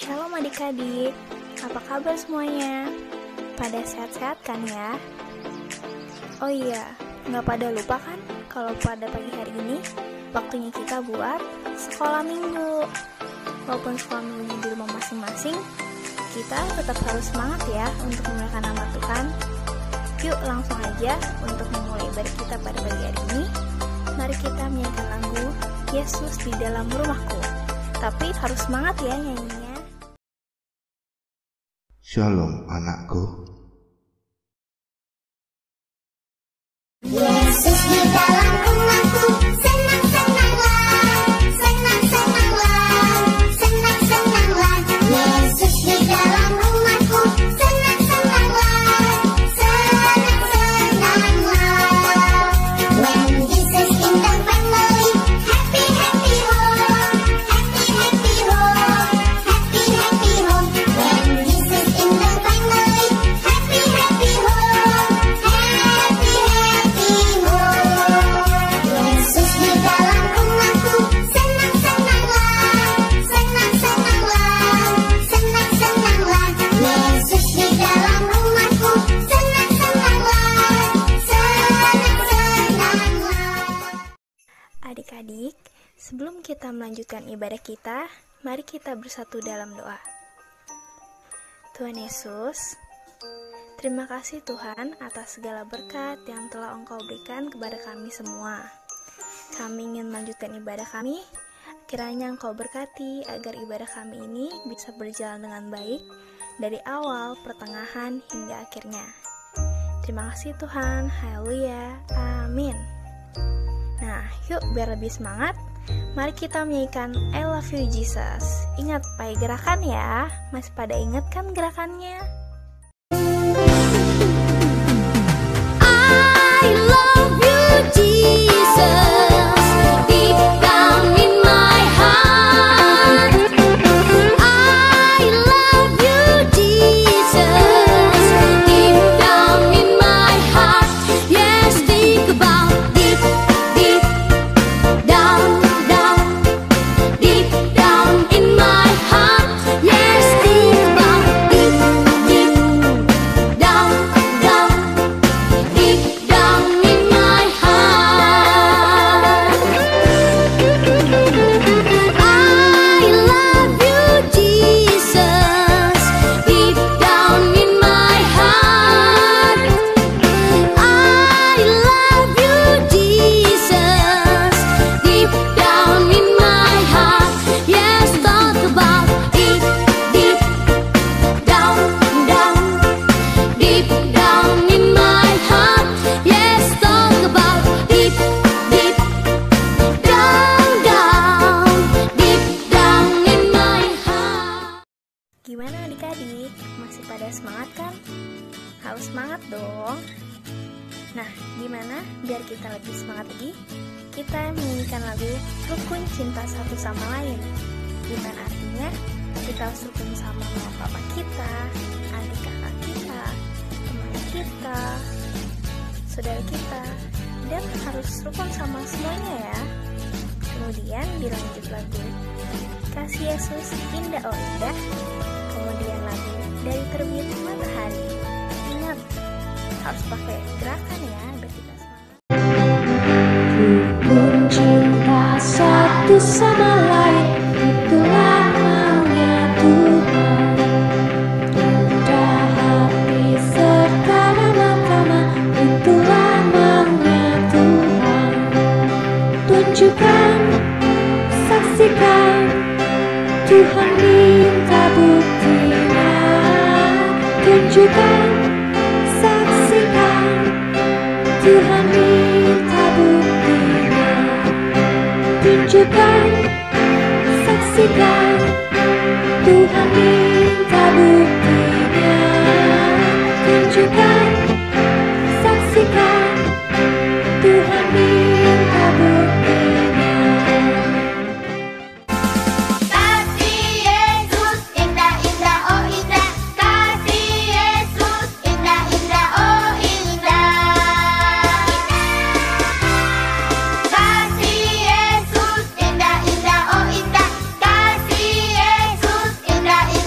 Shalom adik-adik, apa kabar semuanya? Pada sehat-sehat kan ya? Oh iya, nggak pada lupa kan kalau pada pagi hari ini waktunya kita buat sekolah minggu. Walaupun sekolah minggunya di rumah masing-masing, kita tetap harus semangat ya untuk memuliakan nama Tuhan. Yuk langsung aja untuk memulai ibadah kita pada pagi hari ini. Mari kita menyanyikan lagu Yesus di dalam rumahku. Tapi harus semangat ya nyanyinya. Shalom anakku. Yesus di dalam rumahku, senang-senanglah, senang-senanglah, senang-senanglah. Yesus di dalam rumahku, senang-senanglah, senang-senanglah. When Jesus in the family, happy, happy home, happy, happy home, happy, happy home. When Jesus in the family, happy, happy home, happy, happy home. Yesus di dalam rumahku, senang-senanglah, senang-senanglah, senang-senanglah. Yesus di dalam rumahku, senang-senanglah, senang-senanglah. Adik-adik, sebelum kita melanjutkan ibadah kita, mari kita bersatu dalam doa. Tuhan Yesus, terima kasih Tuhan atas segala berkat yang telah Engkau berikan kepada kami semua. Kami ingin melanjutkan ibadah kami, kiranya Engkau berkati agar ibadah kami ini bisa berjalan dengan baik dari awal, pertengahan, hingga akhirnya. Terima kasih Tuhan, haleluya, amin. Nah, yuk biar lebih semangat, mari kita menyanyikan I Love You Jesus. Ingat pakai gerakan ya, masih pada ingat kan gerakannya? I love you, Jesus, deep down in my heart. I love you, Jesus, deep down in my heart. Yes, think about deep, deep down, down, deep down in my heart. Yes, think about deep, deep down, down, deep down in my heart. I love you, Jesus, deep down in my heart. I love you, Jesus, deep down in my heart. Yes, talk about deep, deep down, down, deep down in my heart. Yes, talk about deep, deep down, down, deep down in my heart. Gimana adik-adik? Masih pada semangat kan? Harus semangat dong. Nah, gimana biar kita lebih semangat lagi? Kita menyanyikan lagu Rukun Cinta Satu Sama Lain. Gimana artinya? Kita harus rukun sama mama papa kita, adik kakak kita, teman kita, saudara kita, dan harus rukun sama semuanya ya. Kemudian dilanjut lagu Kasih Yesus Indah Oh Indah. Kemudian lagu Dari Terbit Matahari. Ingat, harus pakai gerakan ya biar kita semangat. Rukun cinta satu sama lain, itulah maunya Tuhan. Rendah hati serta ramah-tamah, itulah maunya Tuhan. Tunjukkan, saksikan, Tuhan minta buktinya. Tunjukkan, saksikan, Tuhan minta buktinya. Tunjukkan, saksikan, Tuhan minta buktinya. Tunjukkan, saksikan, Tuhan minta buktinya. Kasih Yesus indah-indah oh indah, kasih Yesus indah-indah oh indah. Kasih Yesus indah-indah oh indah, kasih Yesus indah-indah.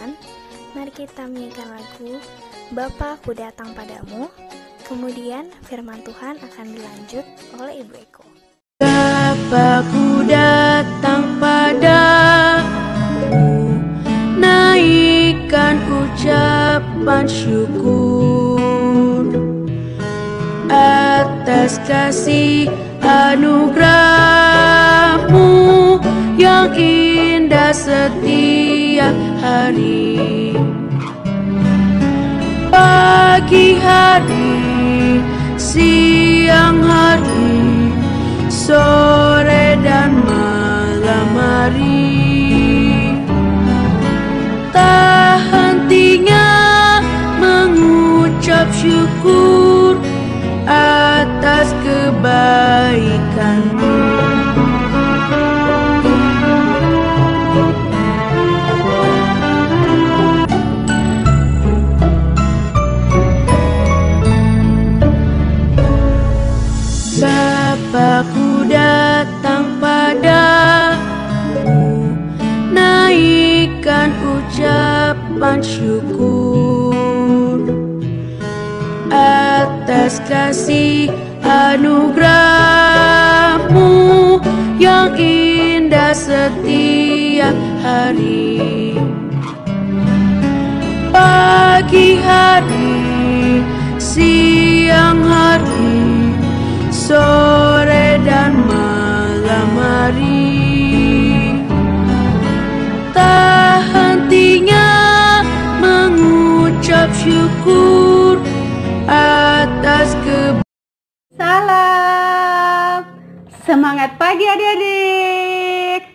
Tuhan, mari kita menyanyikan lagu Bapa Ku Datang Padamu. Kemudian firman Tuhan akan dilanjut oleh Ibu Eko. Bapa-Ku datang padamu, naikkan ucapan syukur atas kasih anugerah-Mu yang indah setiap hari. Pagi hari, siang hari, sore dan malam hari, tak hentinya mengucap syukur atas kebaikan-Mu. Bapa-Ku datang padamu, naikkan ucapan syukur atas kasih anugerah-Mu yang indah setiap hari. Pagi hari, siang hari, sore dan malam hari, tak hentinya mengucap syukur atas Salam, semangat pagi adik-adik.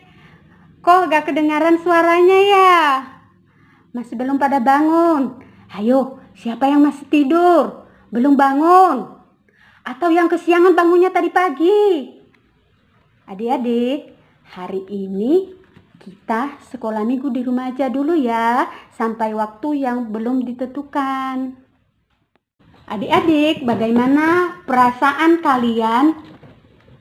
Kok gak kedengaran suaranya ya? Masih belum pada bangun? Ayo, siapa yang masih tidur? Belum bangun? Atau yang kesiangan bangunnya tadi pagi? Adik-adik, hari ini kita sekolah minggu di rumah aja dulu ya, sampai waktu yang belum ditentukan. Adik-adik, bagaimana perasaan kalian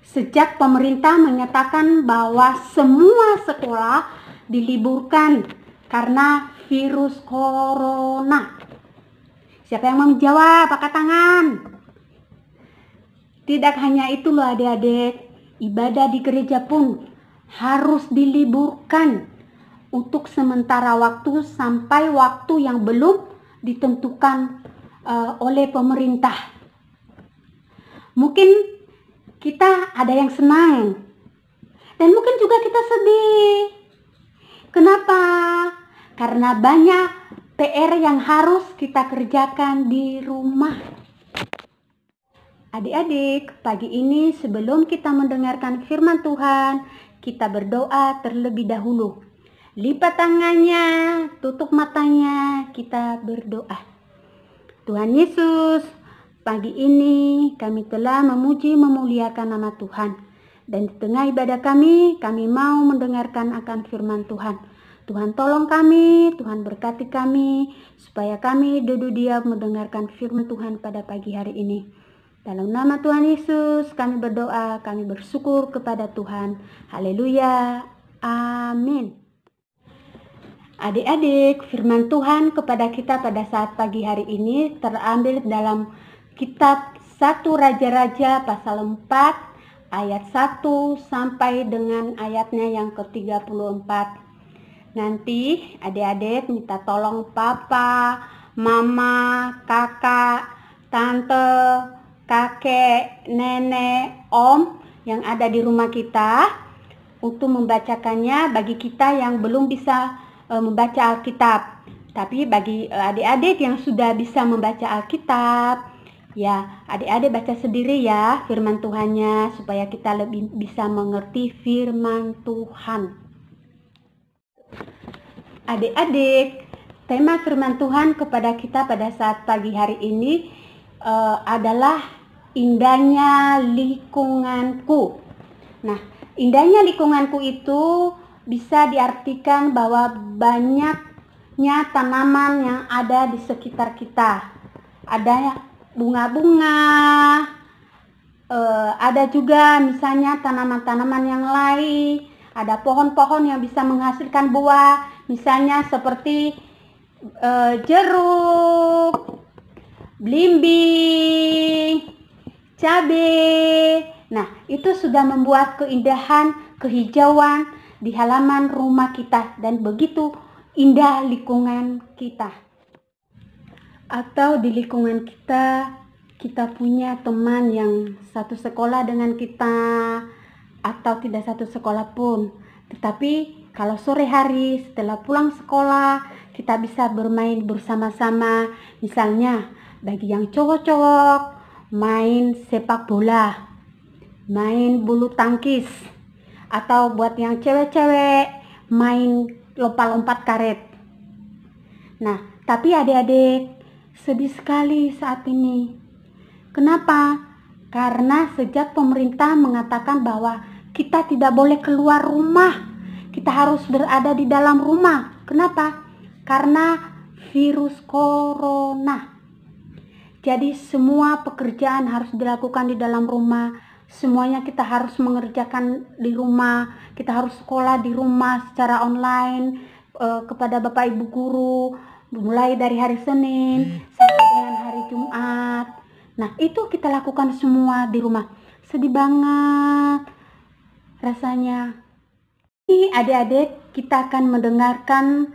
sejak pemerintah menyatakan bahwa semua sekolah diliburkan karena virus corona? Siapa yang mau menjawab? Angkat tangan. Tidak hanya itu loh adik-adik, ibadah di gereja pun harus diliburkan untuk sementara waktu sampai waktu yang belum ditentukan oleh pemerintah. Mungkin kita ada yang senang dan mungkin juga kita sedih. Kenapa? Karena banyak PR yang harus kita kerjakan di rumah. Adik-adik, pagi ini sebelum kita mendengarkan firman Tuhan, kita berdoa terlebih dahulu. Lipat tangannya, tutup matanya, kita berdoa. Tuhan Yesus, pagi ini kami telah memuji memuliakan nama Tuhan. Dan di tengah ibadah kami mau mendengarkan akan firman Tuhan. Tuhan tolong kami, Tuhan berkati kami, supaya kami duduk diam mendengarkan firman Tuhan pada pagi hari ini. Dalam nama Tuhan Yesus kami berdoa, kami bersyukur kepada Tuhan. Haleluya, amin. Adik-adik, firman Tuhan kepada kita pada saat pagi hari ini terambil dalam kitab 1 Raja-Raja pasal 4 ayat 1 sampai dengan ayatnya yang ke-34. Nanti adik-adik minta tolong papa, mama, kakak, tante, kakek, nenek, om yang ada di rumah kita untuk membacakannya bagi kita yang belum bisa membaca Alkitab. Tapi bagi adik-adik yang sudah bisa membaca Alkitab, ya adik-adik baca sendiri ya firman Tuhannya supaya kita lebih bisa mengerti firman Tuhan. Adik-adik, tema firman Tuhan kepada kita pada saat pagi hari ini adalah indahnya lingkunganku. Nah, indahnya lingkunganku itu bisa diartikan bahwa banyaknya tanaman yang ada di sekitar kita. Ada bunga-bunga, ada juga misalnya tanaman-tanaman yang lain, ada pohon-pohon yang bisa menghasilkan buah, misalnya seperti jeruk, belimbing, cabai. Nah, itu sudah membuat keindahan, kehijauan di halaman rumah kita, dan begitu indah lingkungan kita. Atau di lingkungan kita, kita punya teman yang satu sekolah dengan kita atau tidak satu sekolah pun. Tetapi kalau sore hari setelah pulang sekolah, kita bisa bermain bersama-sama. Misalnya bagi yang cowok-cowok, main sepak bola, main bulu tangkis, atau buat yang cewek-cewek, main lompat-lompat karet. Nah, tapi adik-adik, sedih sekali saat ini. Kenapa? Karena sejak pemerintah mengatakan bahwa kita tidak boleh keluar rumah, kita harus berada di dalam rumah. Kenapa? Karena virus corona. Jadi semua pekerjaan harus dilakukan di dalam rumah. Semuanya kita harus mengerjakan di rumah. Kita harus sekolah di rumah secara online kepada Bapak Ibu guru, mulai dari hari Senin sampai dengan hari Jumat. Nah, itu kita lakukan semua di rumah. Sedih banget rasanya. Ini adik-adik, kita akan mendengarkan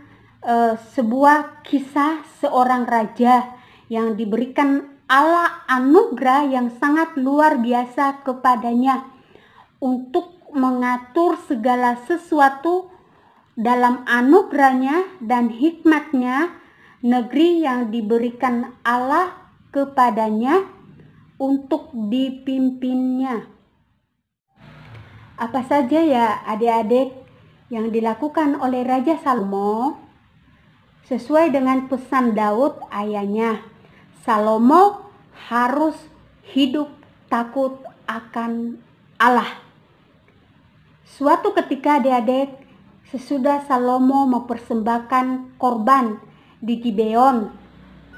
sebuah kisah seorang raja yang diberikan Allah anugerah yang sangat luar biasa kepadanya untuk mengatur segala sesuatu dalam anugerahnya dan hikmatnya. Negeri yang diberikan Allah kepadanya untuk dipimpinnya. Apa saja ya adik-adik yang dilakukan oleh Raja Salomo? Sesuai dengan pesan Daud ayahnya, Salomo harus hidup takut akan Allah. Suatu ketika adik-adik, sesudah Salomo mempersembahkan korban di Gibeon,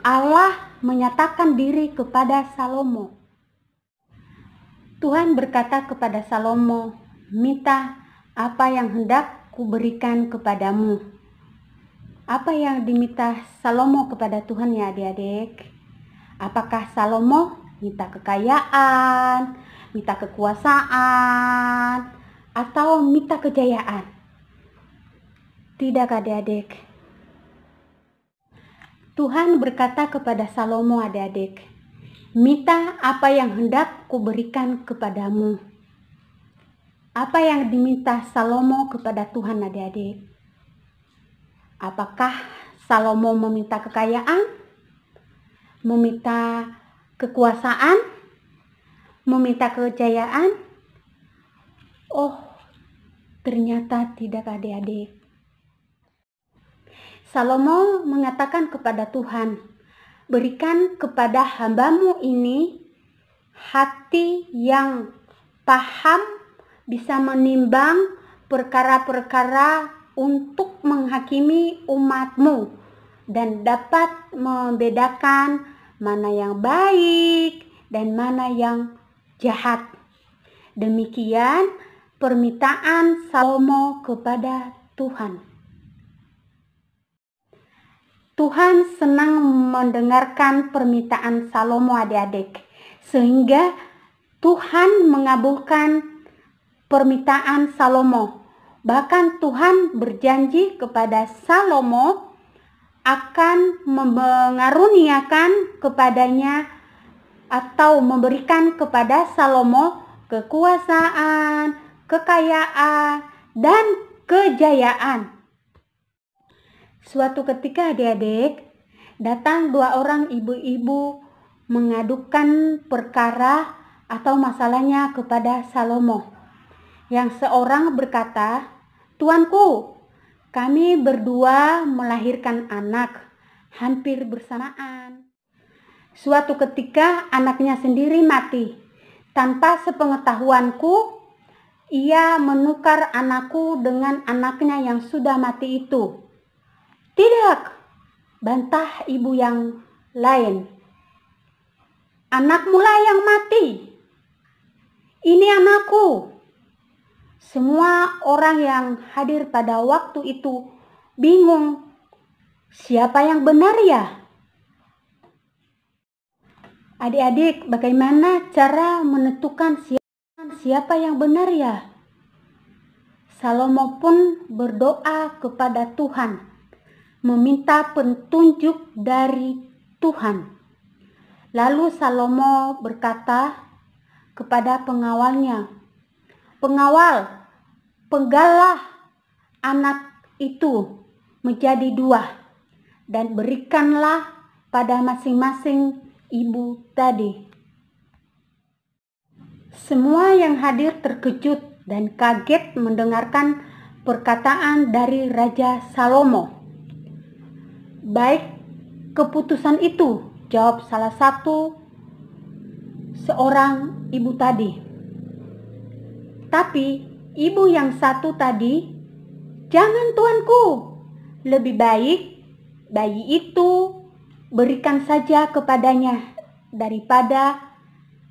Allah menyatakan diri kepada Salomo. Tuhan berkata kepada Salomo, minta apa yang hendak kuberikan kepadamu. Apa yang diminta Salomo kepada Tuhan ya adik-adik? Apakah Salomo minta kekayaan, minta kekuasaan, atau minta kejayaan? Tidak adik-adik. Tuhan berkata kepada Salomo adik-adik, minta apa yang hendak kuberikan kepadamu. Apa yang diminta Salomo kepada Tuhan adik-adik? Apakah Salomo meminta kekayaan? Meminta kekuasaan? Meminta kejayaan? Oh, ternyata tidak adik-adik. Salomo mengatakan kepada Tuhan, berikan kepada hambamu ini hati yang paham, bisa menimbang perkara-perkara untuk menghakimi umatmu dan dapat membedakan mana yang baik dan mana yang jahat. Demikian permintaan Salomo kepada Tuhan. Tuhan senang mendengarkan permintaan Salomo adik-adik, sehingga Tuhan mengabulkan permintaan Salomo. Bahkan Tuhan berjanji kepada Salomo akan mengaruniakan kepadanya atau memberikan kepada Salomo kekuasaan, kekayaan, dan kejayaan. Suatu ketika adik-adik, datang dua orang ibu-ibu mengadukan perkara atau masalahnya kepada Salomo. Yang seorang berkata, Tuanku, kami berdua melahirkan anak hampir bersamaan. Suatu ketika anaknya sendiri mati. Tanpa sepengetahuanku, ia menukar anakku dengan anaknya yang sudah mati itu. Tidak, bantah ibu yang lain. Anakmu lah yang mati. Ini anakku. Semua orang yang hadir pada waktu itu bingung. siapa yang benar ya? Adik-adik, bagaimana cara menentukan siapa yang benar ya? Salomo pun berdoa kepada Tuhan, meminta petunjuk dari Tuhan. Lalu Salomo berkata kepada pengawalnya, "Pengawal, penggalah anak itu menjadi 2 dan berikanlah pada masing-masing ibu tadi." Semua yang hadir terkejut dan kaget mendengarkan perkataan dari Raja Salomo. "Baik keputusan itu," jawab salah satu seorang ibu tadi. "Tapi ibu yang satu tadi, 'Jangan tuanku, lebih baik bayi itu berikan saja kepadanya daripada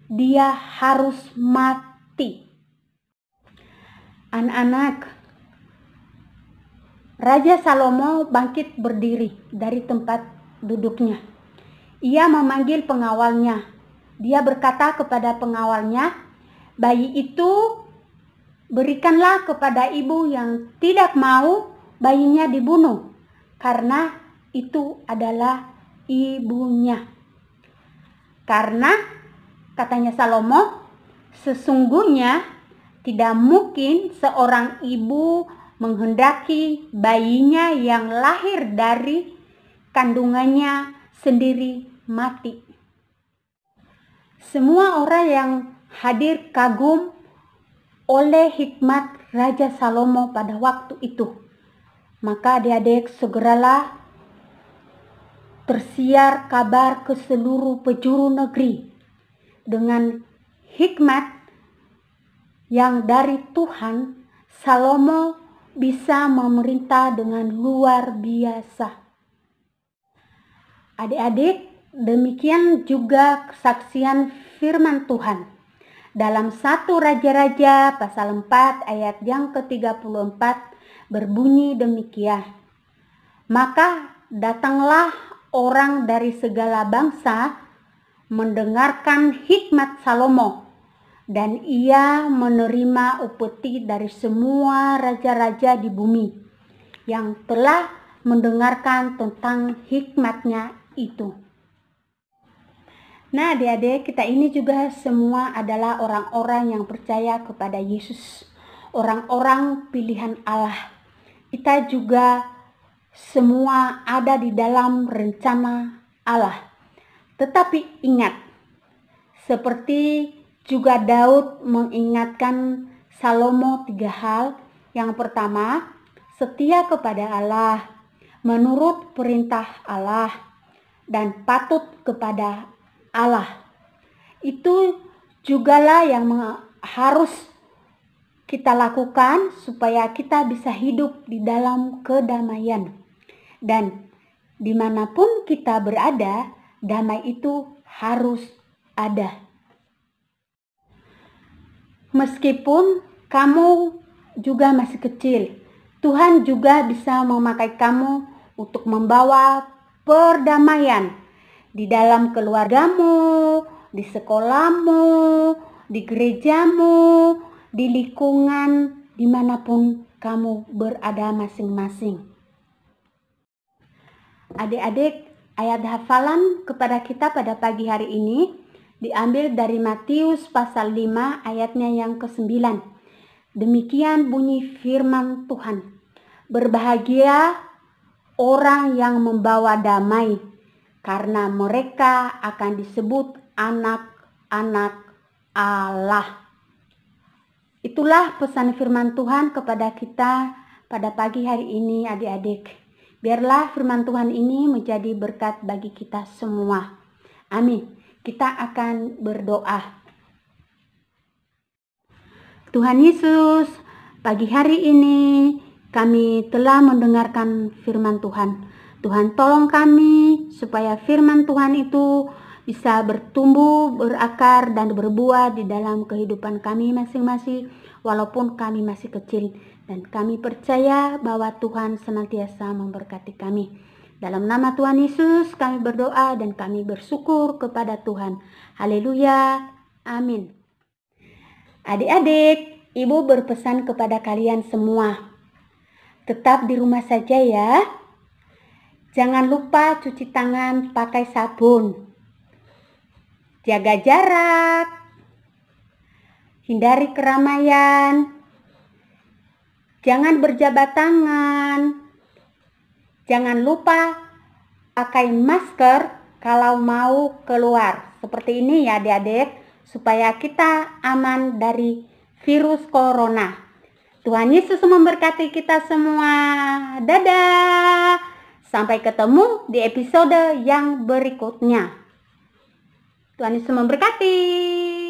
dia harus mati.'" Anak-anak, Raja Salomo bangkit berdiri dari tempat duduknya. Ia memanggil pengawalnya. Dia berkata kepada pengawalnya, "Bayi itu berikanlah kepada ibu yang tidak mau bayinya dibunuh, karena itu adalah ibunya." Karena, katanya Salomo, sesungguhnya tidak mungkin seorang ibu menghendaki bayinya yang lahir dari kandungannya sendiri mati. Semua orang yang hadir kagum oleh hikmat Raja Salomo pada waktu itu. Maka adik-adik, segeralah tersiar kabar ke seluruh penjuru negeri dengan hikmat yang dari Tuhan. Salomo bisa memerintah dengan luar biasa. Adik-adik, demikian juga kesaksian firman Tuhan dalam 1 Raja-Raja pasal 4 ayat yang ke-34 berbunyi demikian. "Maka datanglah orang dari segala bangsa mendengarkan hikmat Salomo, dan ia menerima upeti dari semua raja-raja di bumi yang telah mendengarkan tentang hikmatnya itu." Nah, adik-adik, kita ini juga semua adalah orang-orang yang percaya kepada Yesus, orang-orang pilihan Allah. Kita juga semua ada di dalam rencana Allah. Tetapi ingat, seperti juga Daud mengingatkan Salomo 3 hal. Yang pertama, setia kepada Allah, menurut perintah Allah, dan patut kepada Allah. Itu jugalah yang harus kita lakukan supaya kita bisa hidup di dalam kedamaian. Dan dimanapun kita berada, damai itu harus ada. Meskipun kamu juga masih kecil, Tuhan juga bisa memakai kamu untuk membawa perdamaian di dalam keluargamu, di sekolahmu, di gerejamu, di lingkungan dimanapun kamu berada masing-masing. Adik-adik, ayat hafalan kepada kita pada pagi hari ini diambil dari Matius pasal 5 ayatnya yang ke-9. Demikian bunyi firman Tuhan. "Berbahagia orang yang membawa damai, karena mereka akan disebut anak-anak Allah." Itulah pesan firman Tuhan kepada kita pada pagi hari ini, adik-adik. Biarlah firman Tuhan ini menjadi berkat bagi kita semua. Amin. Kita akan berdoa. Tuhan Yesus, pagi hari ini kami telah mendengarkan firman Tuhan. Tuhan, tolong kami supaya firman Tuhan itu bisa bertumbuh, berakar, dan berbuah di dalam kehidupan kami masing-masing, walaupun kami masih kecil. Dan kami percaya bahwa Tuhan senantiasa memberkati kami. Dalam nama Tuhan Yesus kami berdoa dan kami bersyukur kepada Tuhan. Haleluya. Amin. Adik-adik, Ibu berpesan kepada kalian semua. Tetap di rumah saja ya. Jangan lupa cuci tangan pakai sabun. Jaga jarak. Hindari keramaian. Jangan berjabat tangan. Jangan lupa pakai masker kalau mau keluar. Seperti ini ya adik-adik, supaya kita aman dari virus corona. Tuhan Yesus memberkati kita semua. Dadah. Sampai ketemu di episode yang berikutnya. Tuhan Yesus memberkati.